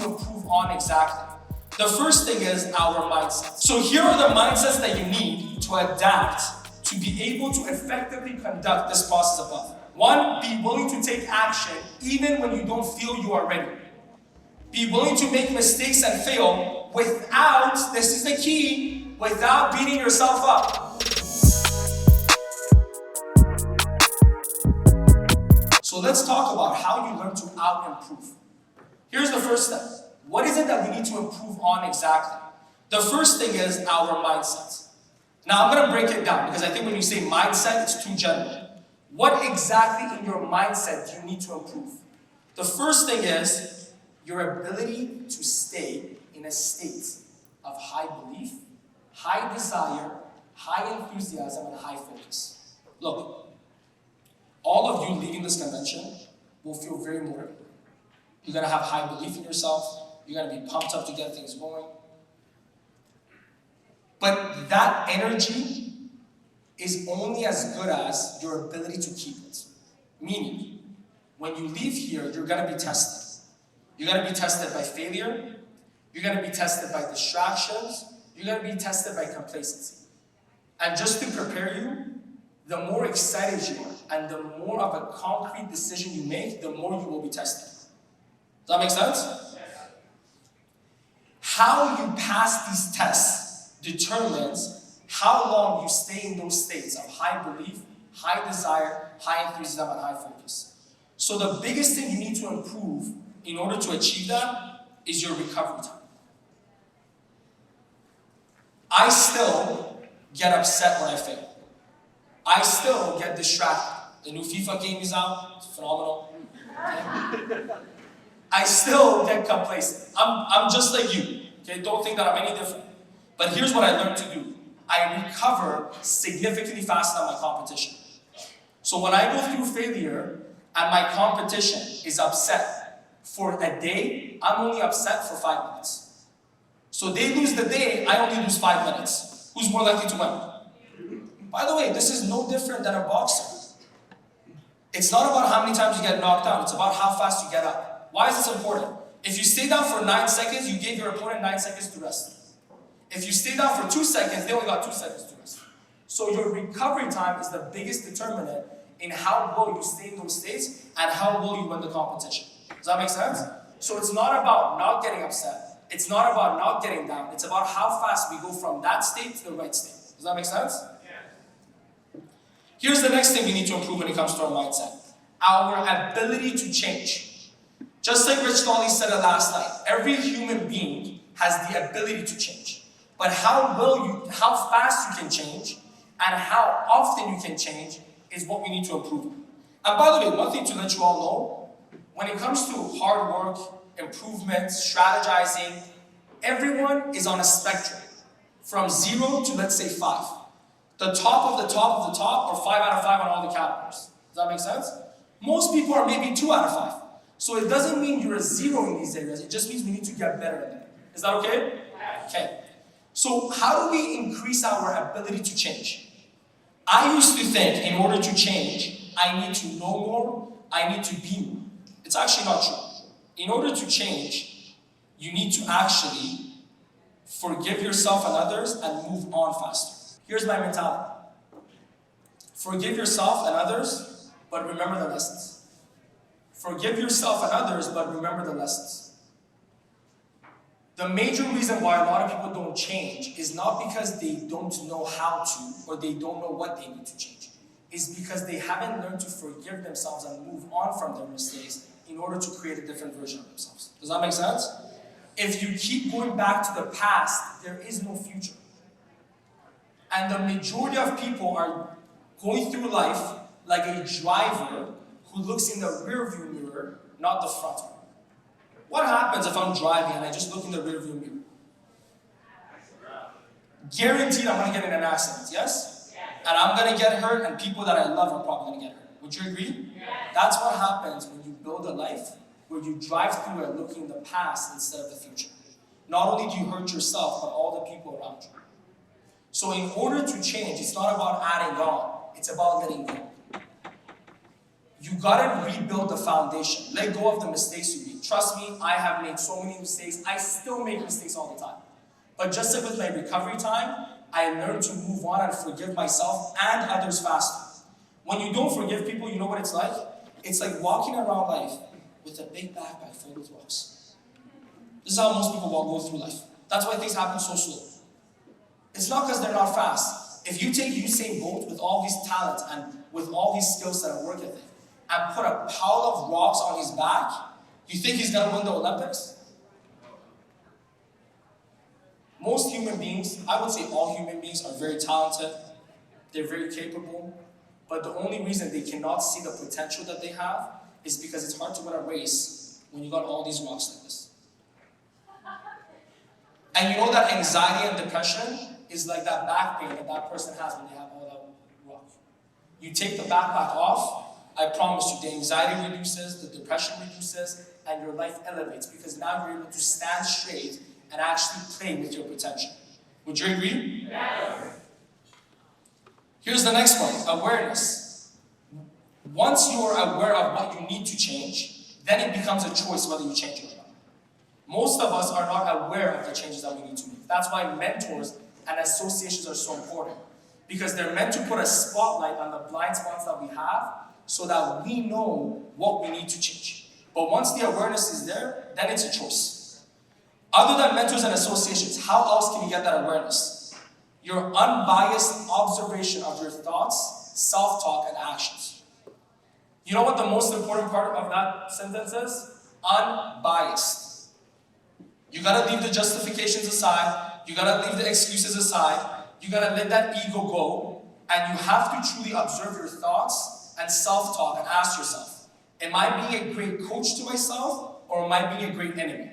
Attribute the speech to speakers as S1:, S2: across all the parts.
S1: to improve on exactly? The first thing is our mindset. So here are the mindsets that you need to adapt to be able to effectively conduct this process above. One, be willing to take action even when you don't feel you are ready. Be willing to make mistakes and fail without, this is the key, without beating yourself up. So let's talk about how you learn to out-improve. Here's the first step. What is it that we need to improve on exactly? The first thing is our mindset. Now I'm going to break it down because I think when you say mindset, it's too general. What exactly in your mindset do you need to improve? The first thing is your ability to stay in a state of high belief, high desire, high enthusiasm, and high focus. Look, all of you leaving this convention will feel very motivated. You're going to have high belief in yourself. You're going to be pumped up to get things going. But that energy is only as good as your ability to keep it. Meaning, when you leave here, you're going to be tested. You're going to be tested by failure. You're going to be tested by distractions. You're going to be tested by complacency. And just to prepare you, the more excited you are and the more of a concrete decision you make, the more you will be tested. Does that make sense? How you pass these tests determines how long you stay in those states of high belief, high desire, high enthusiasm, and high focus. So the biggest thing you need to improve in order to achieve that is your recovery time. I still get upset when I fail. I still get distracted. The new FIFA game is out. It's phenomenal. Okay? I still get complacent. I'm just like you. Okay? Don't think that I'm any different. But here's what I learned to do. I recover significantly faster than my competition. So when I go through failure and my competition is upset for a day, I'm only upset for 5 minutes. So they lose the day, I only lose 5 minutes. Who's more likely to win? By the way, this is no different than a boxer. It's not about how many times you get knocked out, it's about how fast you get up. Why is this important? If you stay down for 9 seconds, you gave your opponent 9 seconds to rest. If you stay down for 2 seconds, they only got 2 seconds to rest. So your recovery time is the biggest determinant in how well you stay in those states and how well you win the competition. Does that make sense? So it's not about not getting upset. It's not about not getting down. It's about how fast we go from that state to the right state. Does that make sense? Yeah. Here's the next thing we need to improve when it comes to our mindset. Our ability to change. Just like Rich Dolly said it last night, every human being has the ability to change. But how fast you can change and how often you can change is what we need to improve. And by the way, one thing to let you all know, when it comes to hard work, improvement, strategizing, everyone is on a spectrum from 0 to, let's say, 5. The top of the top of the top, or 5 out of 5 on all the categories. Does that make sense? Most people are maybe 2 out of 5. So it doesn't mean you're a 0 in these areas. It just means we need to get better at them. Is that okay? Okay. So how do we increase our ability to change? I used to think in order to change, I need to know more, I need to be more. It's actually not true. In order to change, you need to actually forgive yourself and others and move on faster. Here's my mentality. Forgive yourself and others, but remember the lessons. Forgive yourself and others, but remember the lessons. The major reason why a lot of people don't change is not because they don't know how to or they don't know what they need to change. It's because they haven't learned to forgive themselves and move on from their mistakes in order to create a different version of themselves. Does that make sense? If you keep going back to the past, there is no future. And the majority of people are going through life like a driver who looks in the rearview mirror, not the front one. What happens if I'm driving and I just look in the rearview mirror? Guaranteed I'm going to get in an accident, yes? And I'm going to get hurt, and people that I love are probably going to get hurt. Would you agree? That's what happens when you build a life where you drive through it looking in the past instead of the future. Not only do you hurt yourself, but all the people around you. So in order to change, it's not about adding on. It's about letting go. You got to rebuild the foundation. Let go of the mistakes you made. Trust me, I have made so many mistakes. I still make mistakes all the time. But just like with my recovery time, I learned to move on and forgive myself and others faster. When you don't forgive people, you know what it's like? It's like walking around life with a big backpack filled with rocks. This is how most people go through life. That's why things happen so slow. It's not because they're not fast. If you take Usain Bolt with all these talents and with all these skill set and work ethic and put a pile of rocks on his back, you think he's going to win the Olympics? Most human beings, I would say all human beings, are very talented. They're very capable. But the only reason they cannot see the potential that they have is because it's hard to win a race when you got all these rocks like this. And you know that anxiety and depression is like that back pain that that person has when they have all that rock. You take the backpack off, I promise you, the anxiety reduces, the depression reduces, and your life elevates because now you're able to stand straight and actually play with your potential. Would you agree? Yes. Here's the next one, awareness. Once you are aware of what you need to change, then it becomes a choice whether you change it or not. Most of us are not aware of the changes that we need to make. That's why mentors and associations are so important. Because they're meant to put a spotlight on the blind spots that we have so that we know what we need to change. But once the awareness is there, then it's a choice. Other than mentors and associations, how else can you get that awareness? Your unbiased observation of your thoughts, self-talk, and actions. You know what the most important part of that sentence is? Unbiased. You gotta leave the justifications aside. You gotta leave the excuses aside. You gotta let that ego go. And you have to truly observe your thoughts and self-talk and ask yourself, am I being a great coach to myself or am I being a great enemy?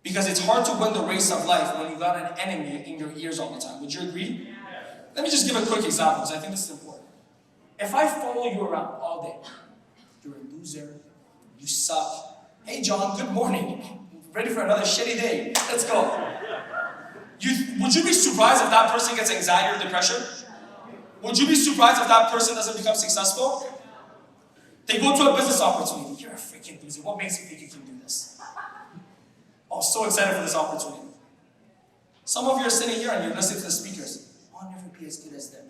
S1: Because it's hard to win the race of life when you got an enemy in your ears all the time. Would you agree? Let me just give a quick example because I think this is important. If I follow you around all day, you're a loser, you suck. Hey John, good morning. Ready for another shitty day. Let's go. Would you be surprised if that person gets anxiety or depression? Would you be surprised if that person doesn't become successful? They go to a business opportunity. You're a freaking loser. What makes you think you can do this? Oh, so excited for this opportunity. Some of you are sitting here and you're listening to the speakers. I'll never be as good as them.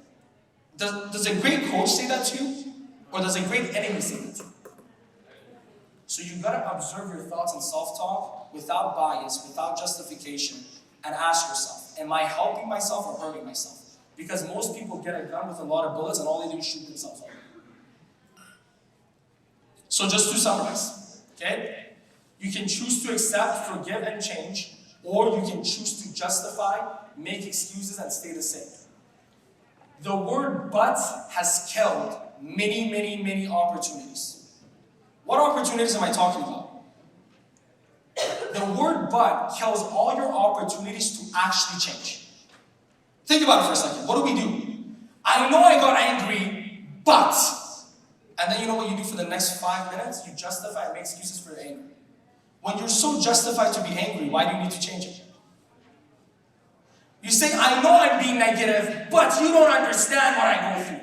S1: Does a great coach say that to you? Or does a great enemy say that to you? So you've got to observe your thoughts and self-talk without bias, without justification, and ask yourself, am I helping myself or hurting myself? Because most people get a gun with a lot of bullets and all they do is shoot themselves up. So just to summarize, okay? You can choose to accept, forgive, and change, or you can choose to justify, make excuses, and stay the same. The word but has killed many, many, many opportunities. What opportunities am I talking about? The word but kills all your opportunities to actually change. Think about it for a second. What do? I know I got angry, but... And then you know what you do for the next 5 minutes? You justify and make excuses for your anger. When you're so justified to be angry, why do you need to change it? You say, I know I'm being negative, but you don't understand what I go through.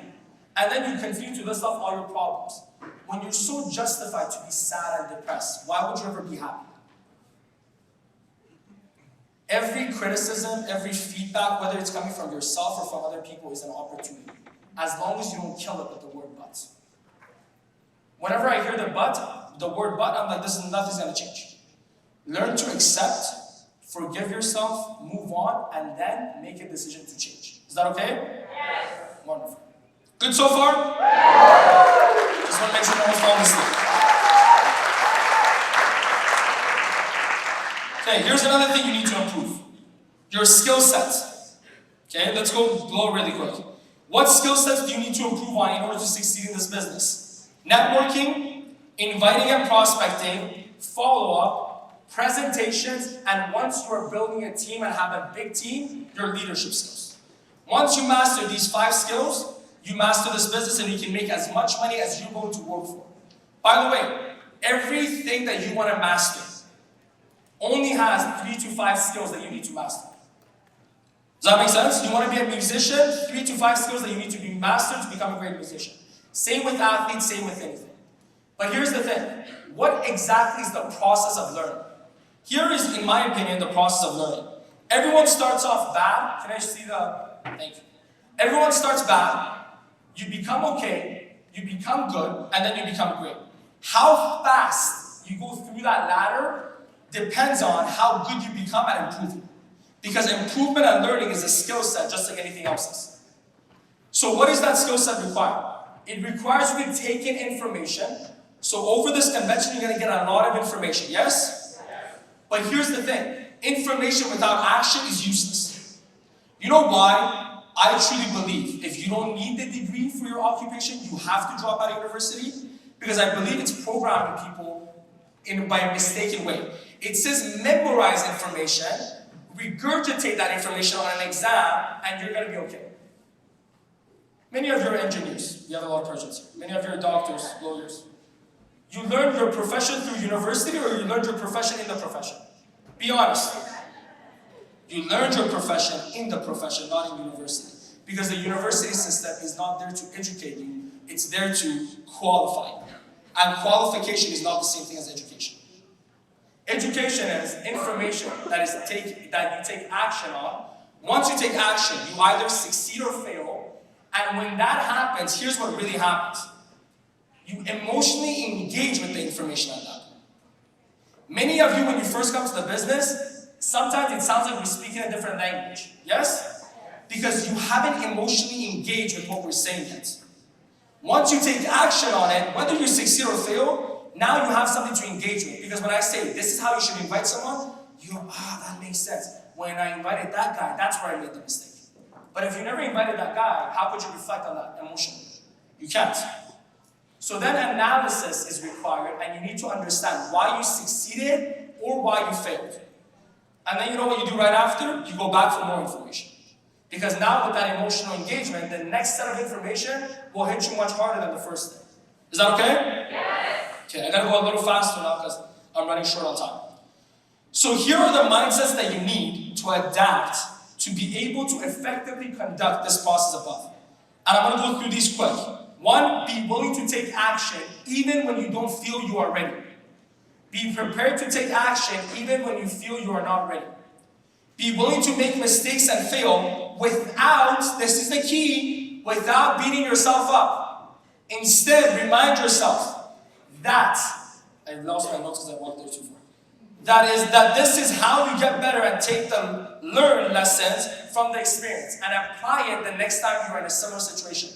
S1: And then you continue to list off all your problems. When you're so justified to be sad and depressed, why would you ever be happy? Every criticism, every feedback, whether it's coming from yourself or from other people, is an opportunity. As long as you don't kill it with the word but. Whenever I hear the word but, I'm like, nothing's going to change. Learn to accept, forgive yourself, move on, and then make a decision to change. Is that okay? Yes. Wonderful. Good so far? Yes. Just want to make sure no one's falling asleep. Okay, here's another thing you need to improve. Your skill set. Okay, let's go blow really quick. What skill sets do you need to improve on in order to succeed in this business? Networking, inviting and prospecting, follow-up, presentations, and once you are building a team and have a big team, your leadership skills. Once you master these 5 skills, you master this business and you can make as much money as you're going to work for. By the way, everything that you want to master only has 3 to 5 skills that you need to master. Does that make sense? You want to be a musician, 3 to 5 skills that you need to be mastered to become a great musician. Same with athletes, same with anything. But here's the thing. What exactly is the process of learning? Here is, in my opinion, the process of learning. Everyone starts off bad. Can I see the... Thank you. Everyone starts bad. You become okay. You become good. And then you become great. How fast you go through that ladder depends on how good you become at improving. Because improvement and learning is a skill set just like anything else is. So what does that skill set require? It requires you to take in information. So over this convention, you're going to get a lot of information, yes? But here's the thing. Information without action is useless. You know why? I truly believe if you don't need the degree for your occupation, you have to drop out of university. Because I believe it's programming people by a mistaken way. It says memorize information, regurgitate that information on an exam, and you're going to be okay. Many of you are engineers. You have a lot of projects here. Many of you are doctors, lawyers. You learned your profession through university or you learned your profession in the profession? Be honest. You learned your profession in the profession, not in university. Because the university system is not there to educate you. It's there to qualify you. And qualification is not the same thing as education. Education is information that you take action on. Once you take action, you either succeed or fail. And when that happens, here's what really happens. You emotionally engage with the information at that point. Many of you, when you first come to the business, sometimes it sounds like we're speaking a different language. Yes? Because you haven't emotionally engaged with what we're saying yet. Once you take action on it, whether you succeed or fail, now you have something to engage with. Because when I say, this is how you should invite someone, you go, that makes sense. When I invited that guy, that's where I made the mistake. But if you never invited that guy, how could you reflect on that emotionally? You can't. So then analysis is required, and you need to understand why you succeeded or why you failed. And then you know what you do right after? You go back for more information. Because now with that emotional engagement, the next set of information will hit you much harder than the first thing. Is that okay? Yes. Okay, I gotta go a little faster now because I'm running short on time. So here are the mindsets that you need to adapt to be able to effectively conduct this process above. And I'm gonna go through these quick. One, be willing to take action even when you don't feel you are ready. Be prepared to take action even when you feel you are not ready. Be willing to make mistakes and fail without, this is the key, without beating yourself up. Instead, remind yourself that, I lost my notes because I walked there too far. That this is how you get better and take the learned lessons from the experience and apply it the next time you're in a similar situation.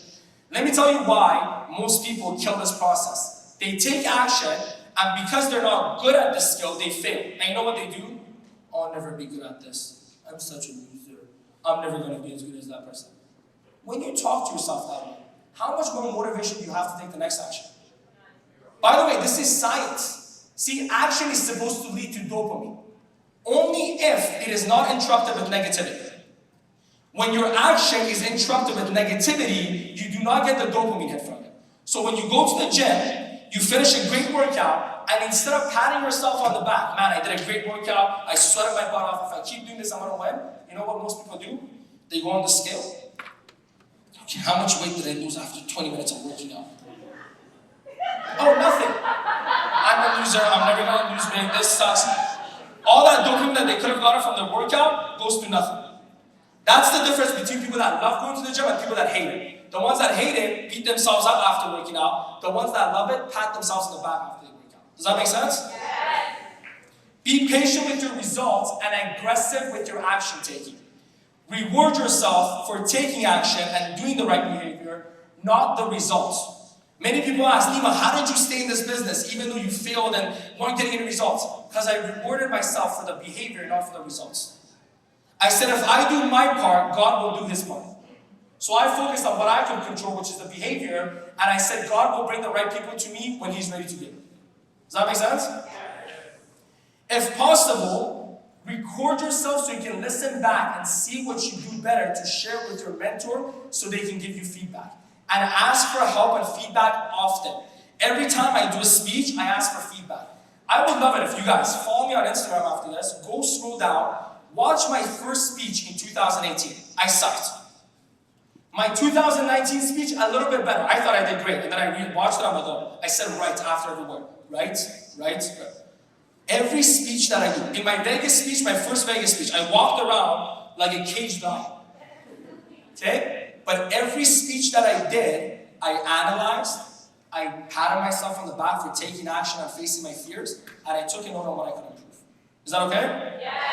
S1: Let me tell you why most people kill this process. They take action, and because they're not good at this skill, they fail. And you know what they do? I'll never be good at this. I'm such a loser. I'm never going to be as good as that person. When you talk to yourself that way, how much more motivation do you have to take the next action? By the way, this is science. See, action is supposed to lead to dopamine. Only if it is not interrupted with negativity. When your action is interrupted with negativity, you do not get the dopamine hit from it. So when you go to the gym, you finish a great workout, and instead of patting yourself on the back, man, I did a great workout, I sweated my butt off, if I keep doing this, I'm gonna win. You know what most people do? They go on the scale. Okay, how much weight did I lose after 20 minutes of working out? Oh, nothing. I'm a loser, I'm never gonna lose weight, this sucks. All that dopamine that they could have gotten from the workout goes to nothing. That's the difference between people that love going to the gym and people that hate it. The ones that hate it beat themselves up after working out. The ones that love it pat themselves on the back after they work out. Does that make sense? Yes. Be patient with your results and aggressive with your action taking. Reward yourself for taking action and doing the right behavior, not the results. Many people ask, Nima, how did you stay in this business even though you failed and weren't getting any results? Because I rewarded myself for the behavior, not for the results. I said, if I do my part, God will do his part. So I focused on what I can control, which is the behavior, and I said, God will bring the right people to me when he's ready to give. Does that make sense? If possible, record yourself so you can listen back and see what you do better to share with your mentor so they can give you feedback. And ask for help and feedback often. Every time I do a speech, I ask for feedback. I would love it if you guys follow me on Instagram after this, go scroll down, watch my first speech in 2018. I sucked. My 2019 speech, a little bit better. I thought I did great. And then I watched it, I'm like, oh, I said right after every word. Right? Every speech that I do, in my Vegas speech, my first Vegas speech, I walked around like a caged dog. Okay? But every speech that I did, I analyzed, I patted myself on the back for taking action and facing my fears, and I took a note on what I could improve. Is that okay?
S2: Yeah.